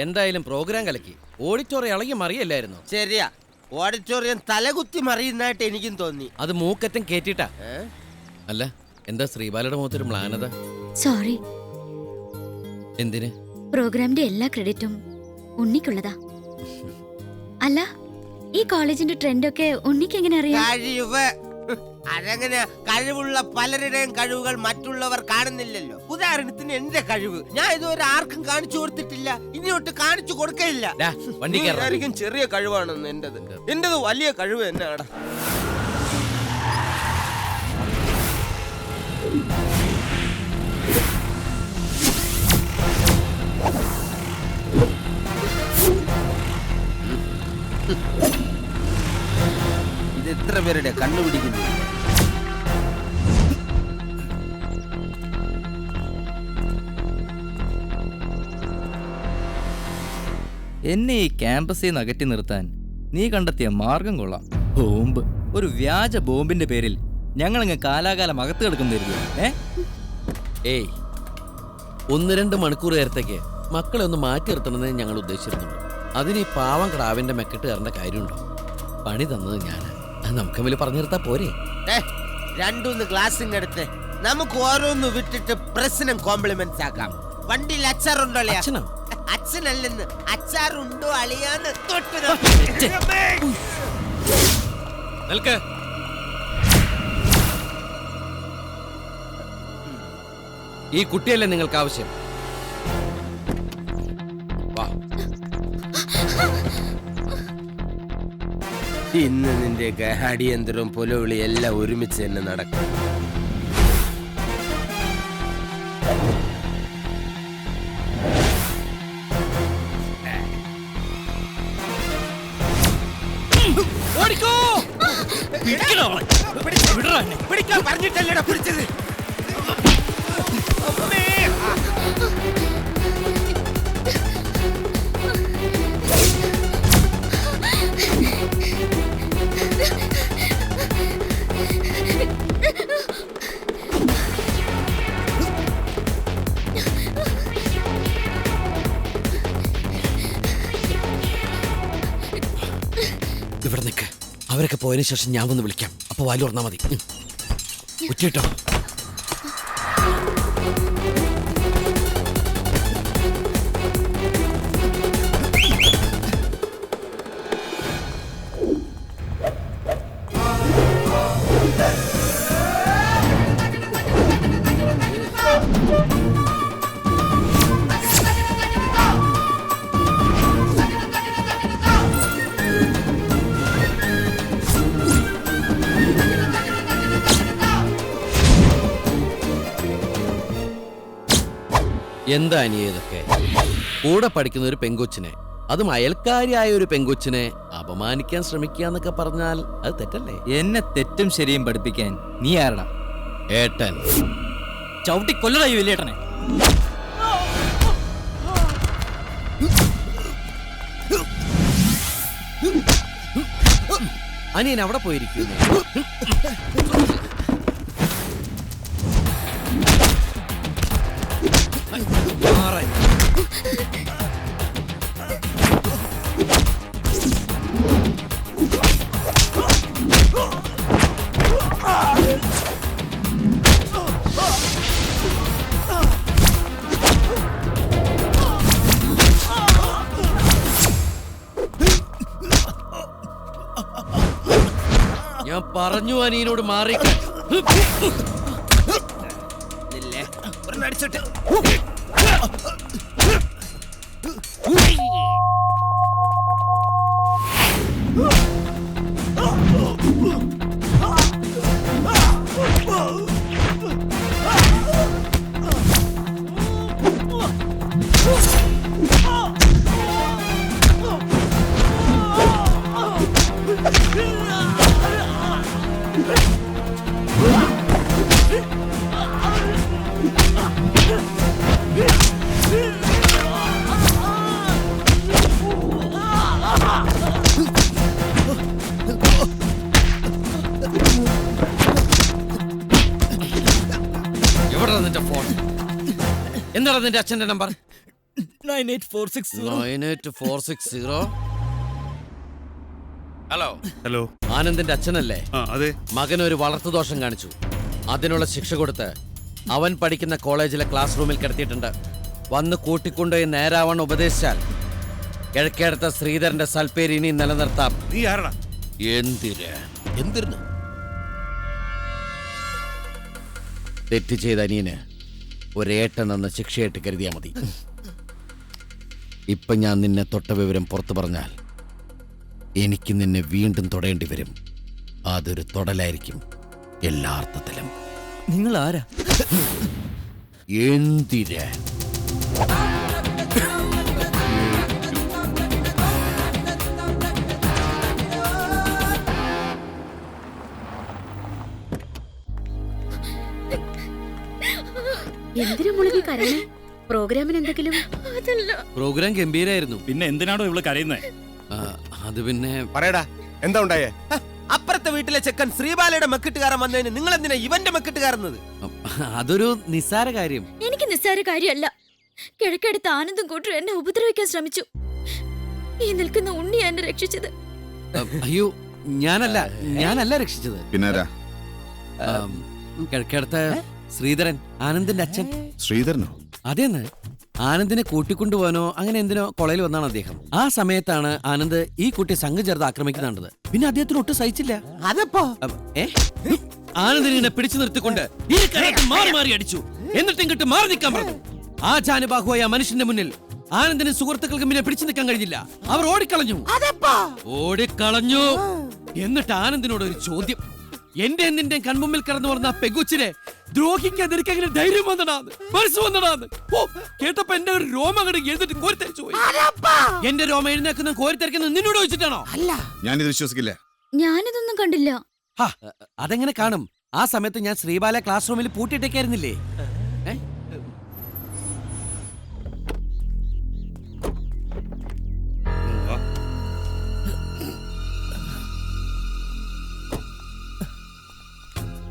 എന്തായാലും പ്രോഗ്രാം കലക്കി. ഓഡിറ്റോറിയം ഇളകി മറിയല്ലായിരുന്നു. ശരിയാ, ഓഡിറ്റോറിയം തലകുത്തി മറിയുന്നതായിട്ട് എനിക്കും തോന്നി. അത് മൂക്കറ്റം കേറ്റിട്ടാ. അല്ല, എന്താ ശ്രീബാലയുടെ മുഖത്തൊരു മ്ലാനത? സോറി. എന്തിന്? പ്രോഗ്രാമിന്റെ എല്ലാ ക്രെഡിറ്റും ഉണ്ണിക്കുള്ളതാ. അല്ല, ഈ കോളേജിന്റെ ട്രെൻഡൊക്കെ ഉണ്ണിക്ക് എങ്ങനെ അറിയാം? കഴിവ് അതെങ്ങനെ? കഴിവുള്ള പലരുടെയും കഴിവുകൾ മറ്റുള്ളവർ കാണുന്നില്ലല്ലോ. ഉദാഹരണത്തിന് എന്റെ കഴിവ് ഞാൻ ഇതുവരെ ആർക്കും കാണിച്ചു കൊടുത്തിട്ടില്ല, ഇനിയോട്ട് കാണിച്ചു കൊടുക്കില്ല. ചെറിയ കഴിവാണെന്ന് എന്റേത് വലിയ കഴിവ് തന്നെയാണ്. ഇത് എത്ര പേരുടെ കണ്ടുപിടിക്കുന്നു? എന്നെ ഈ ക്യാമ്പസിൽ നിന്ന് അകറ്റി നിർത്താൻ നീ കണ്ടെത്തിയ മാർഗം കൊള്ളാം. ബോംബ്. ഒരു വ്യാജ ബോംബിന്റെ പേരിൽ ഞങ്ങളങ്ങ് കാലാകാലം അകത്ത് കിടക്കുന്നതായിരിക്കും. ഏയ്, 1-2 മണിക്കൂർ നേരത്തേക്ക് മക്കളെ ഒന്ന് മാറ്റി നിർത്തണമെന്ന് ഞങ്ങൾ ഉദ്ദേശിച്ചിരുന്നുള്ളൂ. അതിന് ഈ പാവം ക്രാവിന്റെ മെക്കെട്ട് കയറേണ്ട കാര്യമുണ്ടോ? പണി തന്നത് ഞാനാ. അത് നമുക്ക് തമ്മിൽ പറഞ്ഞു നിർത്താ പോരെ? 2-3 ഗ്ലാസിങ് എടുത്ത് നമുക്ക് ഓരോന്ന് വിട്ടിട്ട് പ്രശ്നം കോംപ്ലിമെന്റ്സ് ആക്കാം. വണ്ടിയിൽ അച്ചാറുണ്ടോ? അച്ഛനോ? അച്ഛനല്ലെന്ന്, അച്ചാറുണ്ടോ അളിയാന്ന് തൊട്ട്. ഈ കുട്ടിയല്ലേ നിങ്ങൾക്ക് ആവശ്യം? വാ. ഇന്ന് നിന്റെ അടിയന്തരവും പുലവിളി എല്ലാം ഒരുമിച്ച് തന്നെ നടക്കും. പറഞ്ഞിട്ടല്ലേടാ പിടിച്ചത്? ഇവിടെ നിൽക്ക്. അവരൊക്കെ പോയതിനു ശേഷം ഞാൻ വന്ന് വിളിക്കാം. അപ്പൊ വാല് തുറന്നാ മതി. ഉച്ചയിട്ടോ. എന്താ അനിയതൊക്കെ? കൂടെ പഠിക്കുന്ന ഒരു പെങ്കൊച്ചിനെ, അതും അയൽക്കാരിയായ ഒരു പെങ്കൊച്ചിനെ അപമാനിക്കാൻ ശ്രമിക്കുക എന്നൊക്കെ പറഞ്ഞാൽ അത് തെറ്റല്ലേ? എന്നെ തെറ്റും ശരിയും പഠിപ്പിക്കാൻ നീ ആരടാ? ഏട്ടൻ. ചവിട്ടി കൊല്ലടായി വലിയേട്ടനെ. അനിയൻ അവിടെ പോയിരിക്കുന്നു. ഞാൻ പറഞ്ഞു അനിയനോട് മാറിക്കാൻ. എന്താണ് നിന്റെ അച്ഛന്റെ നമ്പർ? 98460. Hello, hello. ആനന്ദിന്റെ അച്ഛനല്ലേ? ആ അതെ. മകനൊരു വളർത്തുദോഷം കാണിച്ചു. അതിനുള്ള ശിക്ഷ കൊടുത്ത് അവൻ പഠിക്കുന്ന കോളേജിലെ ക്ലാസ് റൂമിൽ കിടത്തിയിട്ടുണ്ട്. വന്ന് കൂട്ടിക്കൊണ്ടുപോയി നേരാവണ്ണം ഉപദേശിച്ചാൽ കിഴക്കേടത്ത ശ്രീധരന്റെ സൽപ്പേര് ഇനി നിലനിർത്താം. നീ ആരടാ? എന്തിന് തെറ്റ് ചെയ്ത അനിയന് ഒരേട്ടൻ എന്ന ശിക്ഷയായിട്ട് കരുതിയാ മതി. ഇപ്പൊ ഞാൻ നിന്നെ തൊട്ട വിവരം പുറത്തു പറഞ്ഞാൽ എനിക്ക് നിന്നെ വീണ്ടും തൊടേണ്ടി വരും. അതൊരു തൊടലായിരിക്കും എല്ലാ അർത്ഥത്തിലും. നിങ്ങൾ ആരാ? എന്തിന്? എന്തിനാ മുളകി കരയണേ? പ്രോഗ്രാമിന് എന്തെങ്കിലും? പ്രോഗ്രാം ഗംഭീരായിരുന്നു. പിന്നെ എന്തിനാണോ ഇവള് കരയുന്നേ? ആ, അത് പിന്നെ പറയടാ, എന്താ ഉണ്ടായേ? അപ്പുറത്തെ വീട്ടിലെ ചെക്കൻ ശ്രീബാലയുടെ മെക്കിട്ടുകാരൻ വന്നതിന് നിങ്ങൾ എന്തിനാ ഇവന്റെ മെക്കിട്ടുകാരുന്നത്? അതൊരു നിസ്സാര കാര്യം. എനിക്ക് നിസ്സാര കാര്യമല്ല. കിഴക്കടുത്ത് ആനന്ദം കൂട്ടർ എന്നെ ഉപദ്രവിക്കാൻ ശ്രമിച്ചു. ഈ നിൽക്കുന്ന ഉണ്ണിയാ എന്നെ രക്ഷിച്ചത്. അയ്യോ, ഞാനല്ല രക്ഷിച്ചത്. പിന്നാരാ? കിഴക്കേടത്തെ ശ്രീധരൻ, ആനന്ദിന്റെ അച്ഛൻ. ശ്രീധരനോ? അതേന്ന്. ആനന്ദിനെ കൂട്ടിക്കൊണ്ടുപോകാനോ അങ്ങനെ എന്തിനോ കോളേജിൽ വന്നാണ് അദ്ദേഹം. ആ സമയത്താണ് ആനന്ദ് ഈ കുട്ടി സംഘം ചേർത്ത് ആക്രമിക്കുന്നുണ്ടത്. പിന്നെ അദ്ദേഹത്തിന് ഒട്ടും സഹിച്ചില്ല. അതപ്പോ ആനന്ദിനെ ഇങ്ങനെ പിടിച്ചു നിർത്തിക്കൊണ്ട് ഈ കരത്തിൽ മാറി മാറി അടിച്ചു. എന്നിട്ട് ഇങ്ങോട്ട് മാറി നിൽക്കാൻ പറഞ്ഞു. ആ ജാനുബാഹുവായ മനുഷ്യന്റെ മുന്നിൽ ആനന്ദിന് സുഹൃത്തുക്കൾക്കും പിന്നെ പിടിച്ചു നിൽക്കാൻ കഴിഞ്ഞില്ല. അവർ ഓടിക്കളഞ്ഞു. എന്നിട്ട് ആനന്ദിനോട് ഒരു ചോദ്യം. എന്റെ നിന്റെ കൺമുമ്പിൽ കടന്നു പറഞ്ഞ ആ പെഗുച്ചിനെ ദ്രോഹിക്കാതിരിക്കാൻ എങ്ങനെ ധൈര്യം വന്നടാന്ന്, മനസ്സ് വന്നടാന്ന്. ഓ, കേട്ടപ്പോ എന്റെ ഒരു രോമം അങ്ങോട്ട് എഴുതിട്ട് കോരിത്തരിച്ചു പോയി. എന്റെ രോമം എഴുന്നേക്കുന്ന കോരിത്തരിക്കുന്നത് നിന്നോട് ചോദിച്ചിട്ടാണോ? അല്ല, ഞാനിത് വിശ്വസിക്കില്ല. ഞാനിതൊന്നും കണ്ടില്ല. അതെങ്ങനെ കാണും? ആ സമയത്ത് ഞാൻ ശ്രീബാല ക്ലാസ് റൂമിൽ പൂട്ടിയിട്ടേക്കായിരുന്നില്ലേ?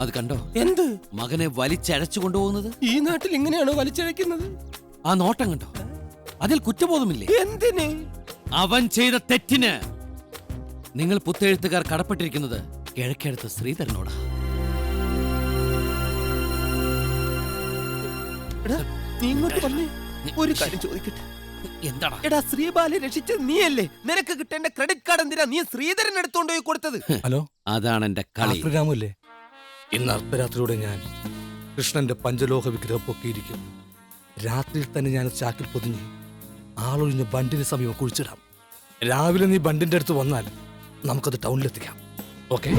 അത് കണ്ടോ? എന്ത്? മകനെ വലിച്ചഴച്ചു കൊണ്ടുപോകുന്നത്. ഈ നാട്ടിൽ ഇങ്ങനെയാണോ വലിച്ചഴക്കുന്നത്? ആ നോട്ടം കണ്ടോ? അതിൽ കുറ്റബോധമില്ലേ? എന്തിന്? അവൻ ചെയ്ത തെറ്റിന് നിങ്ങൾ പുത്തെഴുത്തുകാർ കടപ്പെട്ടിരിക്കുന്നത് കിഴക്കേടത്ത് ശ്രീധരനോടാ. നീ ഇങ്ങോട്ട് വന്നേ, ഒരു കാര്യം ചോദിക്കട്ടെ. എന്താടാ? എടാ, ശ്രീബാലെ രക്ഷിച്ചത് നീയല്ലേ? നിനക്ക് കിട്ടേണ്ട ക്രെഡിറ്റ് കാർഡ് എന്തിനാ നീ ശ്രീധരൻ എടുത്തോണ്ട് പോയി കൊടുത്തത്? ഹലോ, അതാണ് എന്റെ കളി. രാമല്ലേ? ഇന്ന് അർദ്ധരാത്രിയോടെ ഞാൻ കൃഷ്ണന്റെ പഞ്ചലോഹ വിഗ്രഹം പൊക്കിയിരിക്കും. രാത്രിയിൽ തന്നെ ഞാൻ ചാക്കിൽ പൊതിഞ്ഞ് ആളൊഴിഞ്ഞ ബണ്ടിന് സമീപം കുഴിച്ചിടാം. രാവിലെ നീ ബണ്ടിന്റെ അടുത്ത് വന്നാൽ നമുക്കത് ടൗണിലെത്തിക്കാം. ഓക്കെ?